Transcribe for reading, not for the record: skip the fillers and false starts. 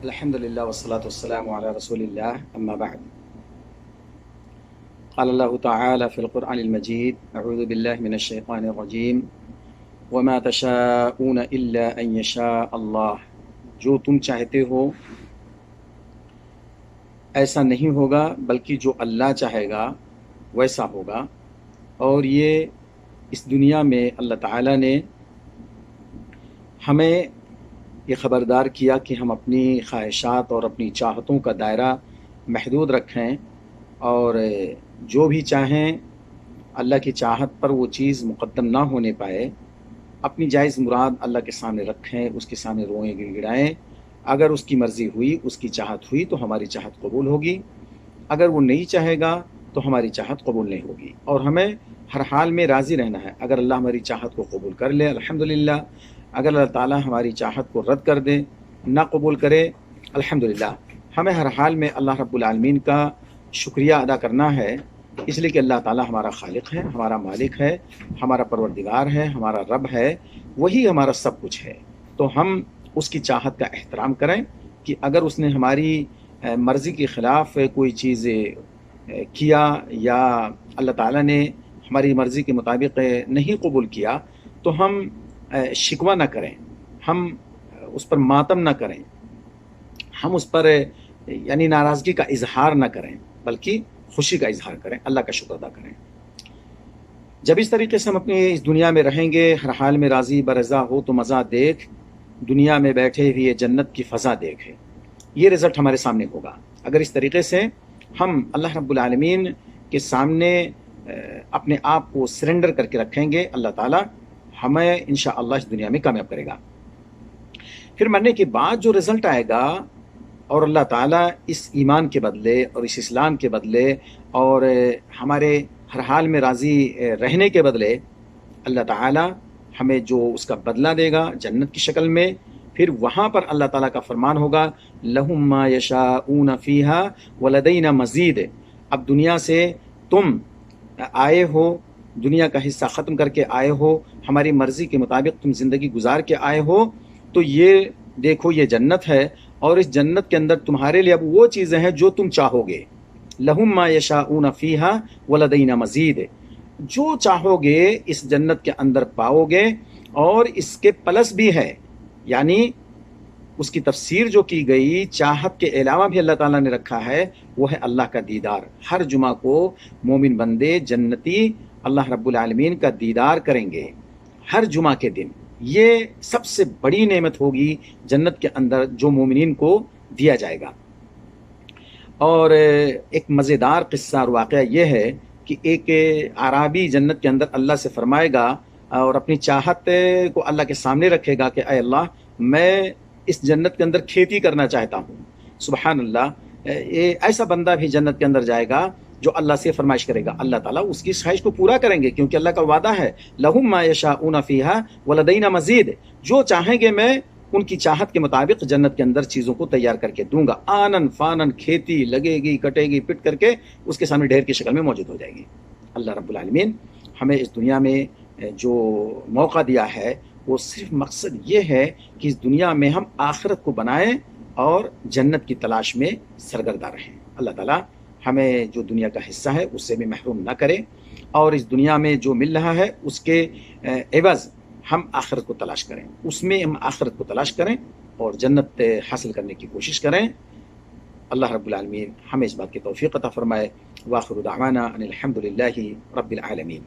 الحمد لله والصلاة والسلام على رسول الله أما بعد قال الله تعالى في القرآن المجيد أعوذ بالله من الشيطان الرجيم وما تشاءون إلا أن يشاء الله جو تم چاہتے ہو ایسا نہیں ہوگا بلکہ جو اللہ چاہے گا ویسا ہوگا۔ اور یہ اس دنیا میں اللہ تعالیٰ نے ہمیں یہ خبردار کیا کہ ہم اپنی خواہشات اور اپنی چاہتوں کا دائرہ محدود رکھیں اور جو بھی چاہیں اللہ کی چاہت پر وہ چیز مقدم نہ ہونے پائے، اپنی جائز مراد اللہ کے سامنے رکھیں، اس کے سامنے روئیں گڑ گڑائیں۔ اگر اس کی مرضی ہوئی، اس کی چاہت ہوئی تو ہماری چاہت قبول ہوگی، اگر وہ نہیں چاہے گا تو ہماری چاہت قبول نہیں ہوگی۔ اور ہمیں ہر حال میں راضی رہنا ہے۔ اگر اللہ ہماری چاہت کو قبول کر لے الحمدللہ، اگر اللہ تعالیٰ ہماری چاہت کو رد کر دے، نہ قبول کرے الحمدللہ، ہمیں ہر حال میں اللہ رب العالمین کا شکریہ ادا کرنا ہے، اس لیے کہ اللہ تعالیٰ ہمارا خالق ہے، ہمارا مالک ہے، ہمارا پروردگار ہے، ہمارا رب ہے، وہی ہمارا سب کچھ ہے۔ تو ہم اس کی چاہت کا احترام کریں کہ اگر اس نے ہماری مرضی کے خلاف کوئی چیز کیا یا اللہ تعالیٰ نے ہماری مرضی کے مطابق نہیں قبول کیا تو ہم شکوہ نہ کریں، ہم اس پر ماتم نہ کریں، ہم اس پر یعنی ناراضگی کا اظہار نہ کریں، بلکہ خوشی کا اظہار کریں، اللہ کا شکر ادا کریں۔ جب اس طریقے سے ہم اپنی اس دنیا میں رہیں گے، ہر حال میں راضی برضا ہو تو مزہ دیکھ، دنیا میں بیٹھے ہوئے جنت کی فضا دیکھے، یہ رزلٹ ہمارے سامنے ہوگا۔ اگر اس طریقے سے ہم اللہ رب العالمین کے سامنے اپنے آپ کو سرنڈر کر کے رکھیں گے، اللہ تعالیٰ ہمیں انشاءاللہ اس دنیا میں کامیاب کرے گا۔ پھر مرنے کے بعد جو رزلٹ آئے گا، اور اللہ تعالیٰ اس ایمان کے بدلے اور اس اسلام کے بدلے اور ہمارے ہر حال میں راضی رہنے کے بدلے اللہ تعالیٰ ہمیں جو اس کا بدلہ دے گا جنت کی شکل میں، پھر وہاں پر اللہ تعالیٰ کا فرمان ہوگا لَهُم مَّا يَشَاءُونَ فِيهَا وَلَدَيْنَا مَزِيدٌ۔ اب دنیا سے تم آئے ہو، دنیا کا حصہ ختم کر کے آئے ہو، ہماری مرضی کے مطابق تم زندگی گزار کے آئے ہو، تو یہ دیکھو یہ جنت ہے، اور اس جنت کے اندر تمہارے لیے اب وہ چیزیں ہیں جو تم چاہو گے۔ لَهُم مَّا يَشَاءُونَ فِيهَا وَلَدَيْنَا مَزِيدٌ، جو چاہو گے اس جنت کے اندر پاؤ گے، اور اس کے پلس بھی ہے، یعنی اس کی تفسیر جو کی گئی چاہت کے علاوہ بھی اللہ تعالیٰ نے رکھا ہے، وہ ہے اللہ کا دیدار۔ ہر جمعہ کو مومن بندے جنتی اللہ رب العالمین کا دیدار کریں گے ہر جمعہ کے دن۔ یہ سب سے بڑی نعمت ہوگی جنت کے اندر جو مومنین کو دیا جائے گا۔ اور ایک مزیدار قصہ اور واقعہ یہ ہے کہ ایک اعرابی جنت کے اندر اللہ سے فرمائے گا اور اپنی چاہت کو اللہ کے سامنے رکھے گا کہ اے اللہ، میں اس جنت کے اندر کھیتی کرنا چاہتا ہوں۔ سبحان اللہ، ایسا بندہ بھی جنت کے اندر جائے گا جو اللہ سے فرمائش کرے گا، اللہ تعالیٰ اس کی خواہش کو پورا کریں گے، کیونکہ اللہ کا وعدہ ہے لَهُم مَّا يَشَاءُونَ فِيهَا وَلَدَيْنَا مَزِيدٌ، جو چاہیں گے میں ان کی چاہت کے مطابق جنت کے اندر چیزوں کو تیار کر کے دوں گا۔ آنن فانن، کھیتی لگے گی، کٹے گی، پٹ کر کے اس کے سامنے ڈھیر کی شکل میں موجود ہو جائے گی۔ اللہ رب العالمین ہمیں اس دنیا میں جو موقع دیا ہے وہ صرف مقصد یہ ہے کہ اس دنیا میں ہم آخرت کو بنائیں اور جنت کی تلاش میں سرگردہ رہیں۔ اللہ تعالیٰ ہمیں جو دنیا کا حصہ ہے اس سے بھی محروم نہ کرے، اور اس دنیا میں جو مل رہا ہے اس کے عوض ہم آخرت کو تلاش کریں، اس میں ہم آخرت کو تلاش کریں اور جنت حاصل کرنے کی کوشش کریں۔ اللہ رب العالمین ہمیں اس بات کی توفیق عطا فرمائے۔ وآخر دعوانا ان الحمد للہ رب العالمین۔